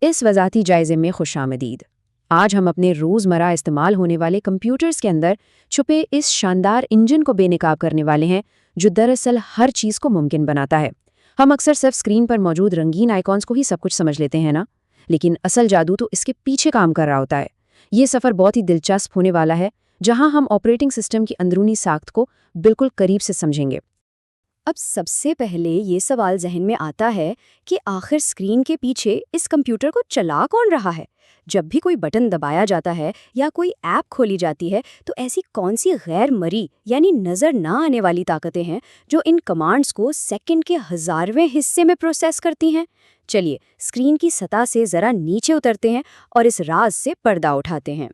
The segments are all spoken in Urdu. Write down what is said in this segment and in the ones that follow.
اس وضاحتی جائزے میں خوش آمدید۔ آج ہم اپنے روزمرہ استعمال ہونے والے کمپیوٹرز کے اندر چھپے اس شاندار انجن کو بے نقاب کرنے والے ہیں جو دراصل ہر چیز کو ممکن بناتا ہے۔ ہم اکثر صرف اسکرین پر موجود رنگین آئیکونز کو ہی سب کچھ سمجھ لیتے ہیں نا، لیکن اصل جادو تو اس کے پیچھے کام کر رہا ہوتا ہے۔ یہ سفر بہت ہی دلچسپ ہونے والا ہے، جہاں ہم آپریٹنگ سسٹم کی اندرونی ساخت کو بالکل قریب سے سمجھیں گے۔ اب سب سے پہلے یہ سوال ذہن میں آتا ہے کہ آخر اسکرین کے پیچھے اس کمپیوٹر کو چلا کون رہا ہے؟ جب بھی کوئی بٹن دبایا جاتا ہے یا کوئی ایپ کھولی جاتی ہے تو ایسی کون سی غیر مرئی یعنی نظر نہ آنے والی طاقتیں ہیں جو ان کمانڈز کو سیکنڈ کے 1000ویں حصے میں پروسیس کرتی ہیں؟ چلیے اسکرین کی سطح سے ذرا نیچے اترتے ہیں اور اس راز سے پردہ اٹھاتے ہیں۔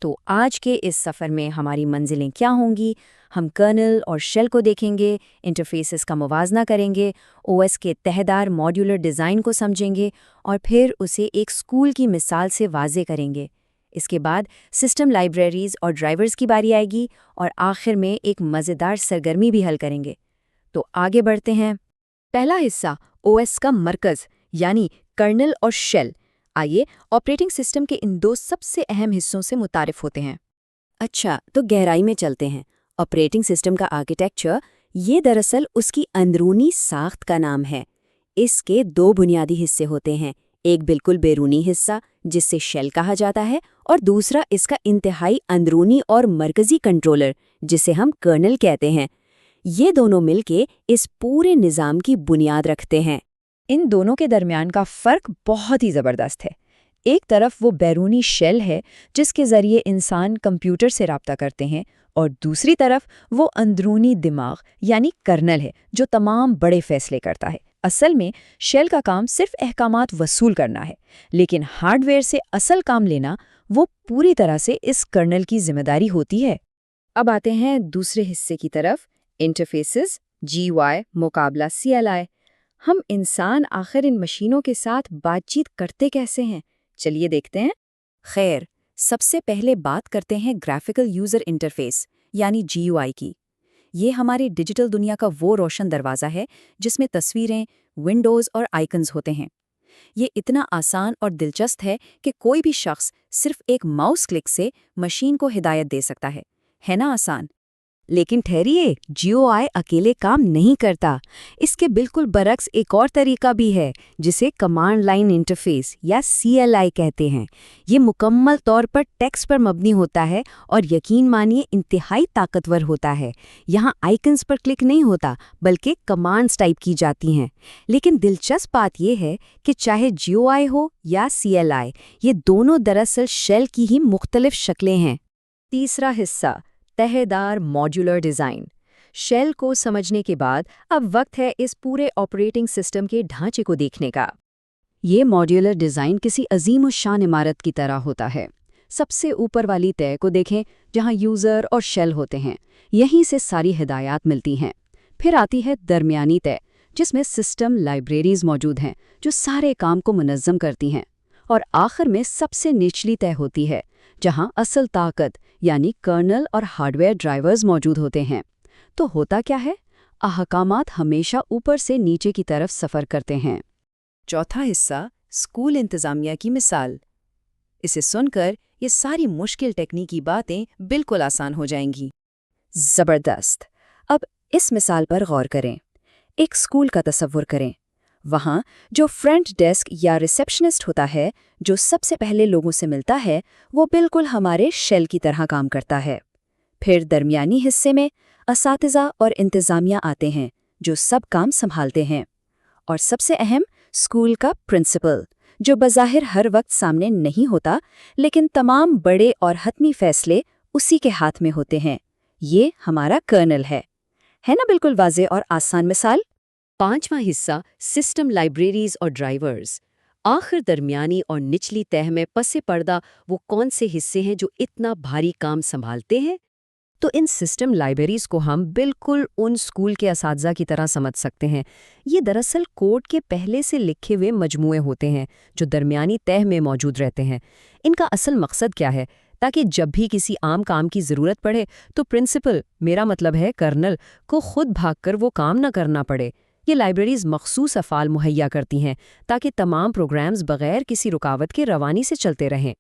تو آج کے اس سفر میں ہماری منزلیں کیا ہوں گی؟ ہم کرنل اور شیل کو دیکھیں گے، انٹرفیسز کا موازنہ کریں گے، او ایس کے تہدار ماڈیولر ڈیزائن کو سمجھیں گے اور پھر اسے ایک اسکول کی مثال سے واضح کریں گے۔ اس کے بعد سسٹم لائبریریز اور ڈرائیورز کی باری آئے گی اور آخر میں ایک مزیدار سرگرمی بھی حل کریں گے۔ تو آگے بڑھتے ہیں۔ پہلا حصہ او ایس کا مرکز یعنی کرنل اور شیل۔ آئیے آپریٹنگ سسٹم کے ان دو سب سے اہم حصوں سے متعارف ہوتے ہیں۔ اچھا، تو گہرائی میں چلتے ہیں۔ آپریٹنگ سسٹم کا آرکیٹیکچر، یہ دراصل اس کی اندرونی ساخت کا نام ہے۔ اس کے دو بنیادی حصے ہوتے ہیں، ایک بالکل بیرونی حصہ جس سے شیل کہا جاتا ہے اور دوسرا اس کا انتہائی اندرونی اور مرکزی کنٹرولر جسے ہم کرنل کہتے ہیں۔ یہ دونوں مل کے اس پورے نظام کی بنیاد رکھتے ہیں۔ ان دونوں کے درمیان کا فرق بہت ہی زبردست ہے۔ ایک طرف وہ بیرونی شیل ہے جس کے ذریعے انسان کمپیوٹر سے رابطہ کرتے ہیں، اور دوسری طرف وہ اندرونی دماغ یعنی کرنل ہے جو تمام بڑے فیصلے کرتا ہے۔ اصل میں شیل کا کام صرف احکامات وصول کرنا ہے، لیکن ہارڈ ویئر سے اصل کام لینا وہ پوری طرح سے اس کرنل کی ذمہ داری ہوتی ہے۔ اب آتے ہیں دوسرے حصے کی طرف، انٹرفیسز، جی وائی مقابلہ سی ایل آئی۔ ہم انسان آخر ان مشینوں کے ساتھ بات چیت کرتے کیسے ہیں؟ چلیے دیکھتے ہیں۔ خیر، سب سے پہلے بات کرتے ہیں گرافیکل یوزر انٹرفیس یعنی جی یو آئی کی۔ یہ ہماری ڈیجیٹل دنیا کا وہ روشن دروازہ ہے جس میں تصویریں، ونڈوز اور آئیکنز ہوتے ہیں۔ یہ اتنا آسان اور دلچسپ ہے کہ کوئی بھی شخص صرف ایک ماؤس کلک سے مشین کو ہدایت دے سکتا ہے نا آسان؟ لیکن ٹھہریے، جی او آئی اکیلے کام نہیں کرتا۔ اس کے بالکل برعکس ایک اور طریقہ بھی ہے جسے کمانڈ لائن انٹرفیس یا سی ایل آئی کہتے ہیں۔ یہ مکمل طور پر ٹیکسٹ پر مبنی ہوتا ہے اور یقین مانیے انتہائی طاقتور ہوتا ہے۔ یہاں آئیکنز پر کلک نہیں ہوتا بلکہ کمانڈز ٹائپ کی جاتی ہیں۔ لیکن دلچسپ بات یہ ہے کہ چاہے جی او آئی ہو یا سی ایل آئی، یہ دونوں دراصل شیل کی ہی مختلف شکلیں ہیں۔ تیسرا حصہ، تہدار ماڈیولر ڈیزائن۔ شیل کو سمجھنے کے بعد اب وقت ہے اس پورے آپریٹنگ سسٹم کے ڈھانچے کو دیکھنے کا۔ یہ ماڈیولر ڈیزائن کسی عظیم الشان عمارت کی طرح ہوتا ہے۔ سب سے اوپر والی تہہ کو دیکھیں جہاں یوزر اور شیل ہوتے ہیں، یہیں سے ساری ہدایات ملتی ہیں۔ پھر آتی ہے درمیانی تہہ جس میں سسٹم لائبریریز موجود ہیں جو سارے کام کو منظم کرتی ہیں، اور آخر میں سب سے نچلی تہہ ہوتی ہے جہاں اصل طاقت یعنی کرنل اور ہارڈ ویئر ڈرائیورز موجود ہوتے ہیں۔ تو ہوتا کیا ہے؟ احکامات ہمیشہ اوپر سے نیچے کی طرف سفر کرتے ہیں۔ چوتھا حصہ، اسکول انتظامیہ کی مثال۔ اسے سن کر یہ ساری مشکل ٹیکنیکی باتیں بالکل آسان ہو جائیں گی۔ زبردست! اب اس مثال پر غور کریں۔ ایک اسکول کا تصور کریں۔ وہاں جو فرنٹ ڈیسک یا ریسیپشنسٹ ہوتا ہے، جو سب سے پہلے لوگوں سے ملتا ہے، وہ بالکل ہمارے شیل کی طرح کام کرتا ہے۔ پھر درمیانی حصے میں اساتذہ اور انتظامیہ آتے ہیں جو سب کام سنبھالتے ہیں، اور سب سے اہم اسکول کا پرنسپل، جو بظاہر ہر وقت سامنے نہیں ہوتا لیکن تمام بڑے اور حتمی فیصلے اسی کے ہاتھ میں ہوتے ہیں۔ یہ ہمارا کرنل ہے نا؟ بالکل واضح اور آسان مثال۔ پانچواں حصہ، سسٹم لائبریریز اور ڈرائیورز۔ آخر درمیانی اور نچلی تہہ میں پس پردہ وہ کون سے حصے ہیں جو اتنا بھاری کام سنبھالتے ہیں؟ تو ان سسٹم لائبریریز کو ہم بالکل ان اسکول کے اساتذہ کی طرح سمجھ سکتے ہیں۔ یہ دراصل کوڈ کے پہلے سے لکھے ہوئے مجموعے ہوتے ہیں جو درمیانی تہہ میں موجود رہتے ہیں۔ ان کا اصل مقصد کیا ہے؟ تاکہ جب بھی کسی عام کام کی ضرورت پڑے تو پرنسپل، میرا مطلب ہے کرنل، کو خود بھاگ کر وہ کام نہ کرنا پڑے۔ یہ لائبریریز مخصوص افعال مہیا کرتی ہیں تاکہ تمام پروگرامز بغیر کسی رکاوٹ کے روانی سے چلتے رہیں۔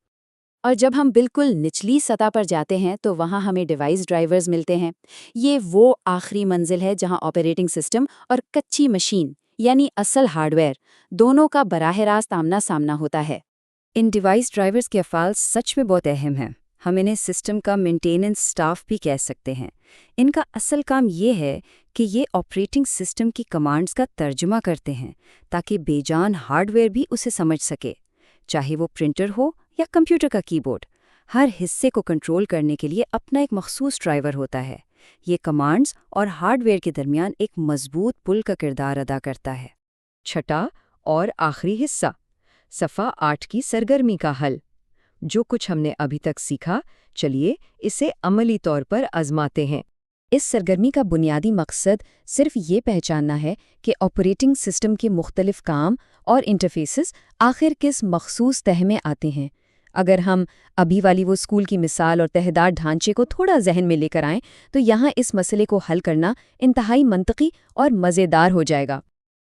اور جب ہم بالکل نچلی سطح پر جاتے ہیں تو وہاں ہمیں ڈیوائس ڈرائیورز ملتے ہیں۔ یہ وہ آخری منزل ہے جہاں آپریٹنگ سسٹم اور کچی مشین یعنی اصل ہارڈ ویئر دونوں کا براہ راست آمنا سامنا ہوتا ہے۔ ان ڈیوائس ڈرائیورز کے افعال سچ میں بہت اہم ہیں۔ ہم انہیں سسٹم کا مینٹیننس سٹاف بھی کہہ سکتے ہیں۔ ان کا اصل کام یہ ہے کہ یہ آپریٹنگ سسٹم کی کمانڈز کا ترجمہ کرتے ہیں تاکہ بے جان ہارڈ ویئر بھی اسے سمجھ سکے، چاہے وہ پرنٹر ہو یا کمپیوٹر کا کی بورڈ۔ ہر حصے کو کنٹرول کرنے کے لیے اپنا ایک مخصوص ڈرائیور ہوتا ہے۔ یہ کمانڈز اور ہارڈ ویئر کے درمیان ایک مضبوط پل کا کردار ادا کرتا ہے۔ چھٹا اور آخری حصہ، صفحہ 8 کی سرگرمی کا حل۔ جو کچھ ہم نے ابھی تک سیکھا، چلیے اسے عملی طور پر آزماتے ہیں۔ اس سرگرمی کا بنیادی مقصد صرف یہ پہچاننا ہے کہ آپریٹنگ سسٹم کے مختلف کام اور انٹرفیسز آخر کس مخصوص تہہ میں آتے ہیں۔ اگر ہم ابھی والی وہ اسکول کی مثال اور تہدار ڈھانچے کو تھوڑا ذہن میں لے کر آئیں تو یہاں اس مسئلے کو حل کرنا انتہائی منطقی اور مزیدار ہو جائے گا۔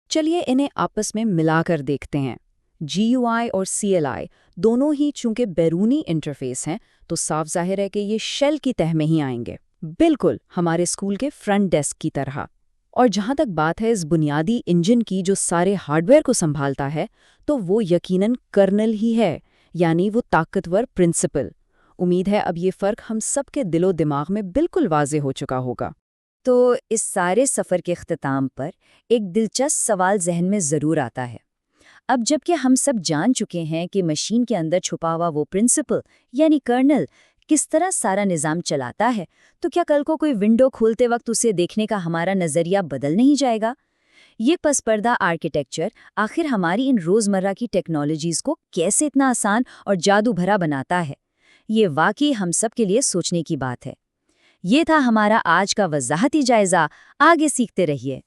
چلیے انہیں آپس میں ملا کر دیکھتے ہیں۔ GUI اور CLI دونوں ہی چونکہ بیرونی انٹرفیس ہیں تو صاف ظاہر ہے کہ یہ شیل کی تہہ میں ہی آئیں گے، بالکل ہمارے اسکول کے فرنٹ ڈیسک کی طرح۔ اور جہاں تک بات ہے اس بنیادی انجن کی جو سارے ہارڈ ویئر کو سنبھالتا ہے، تو وہ یقیناً کرنل ہی ہے، یعنی وہ طاقتور پرنسپل۔ امید ہے اب یہ فرق ہم سب کے دل و دماغ میں بالکل واضح ہو چکا ہوگا۔ تو اس سارے سفر کے اختتام پر ایک دلچسپ سوال ذہن میں ضرور آتا ہے۔ اب جب کہ ہم سب جان چکے ہیں کہ مشین کے اندر چھپا ہوا وہ پرنسپل یعنی کرنل کس طرح سارا نظام چلاتا ہے، تو کیا کل کو کوئی ونڈو کھولتے وقت اسے دیکھنے کا ہمارا نظریہ بدل نہیں جائے گا؟ یہ پس پردہ آرکیٹیکچر آخر ہماری ان روزمرہ کی ٹیکنالوجیز کو کیسے اتنا آسان اور جادو بھرا بناتا ہے؟ یہ واقعی ہم سب کے لیے سوچنے کی بات ہے۔ یہ تھا ہمارا آج کا وضاحتی جائزہ۔ آگے سیکھتے رہیے۔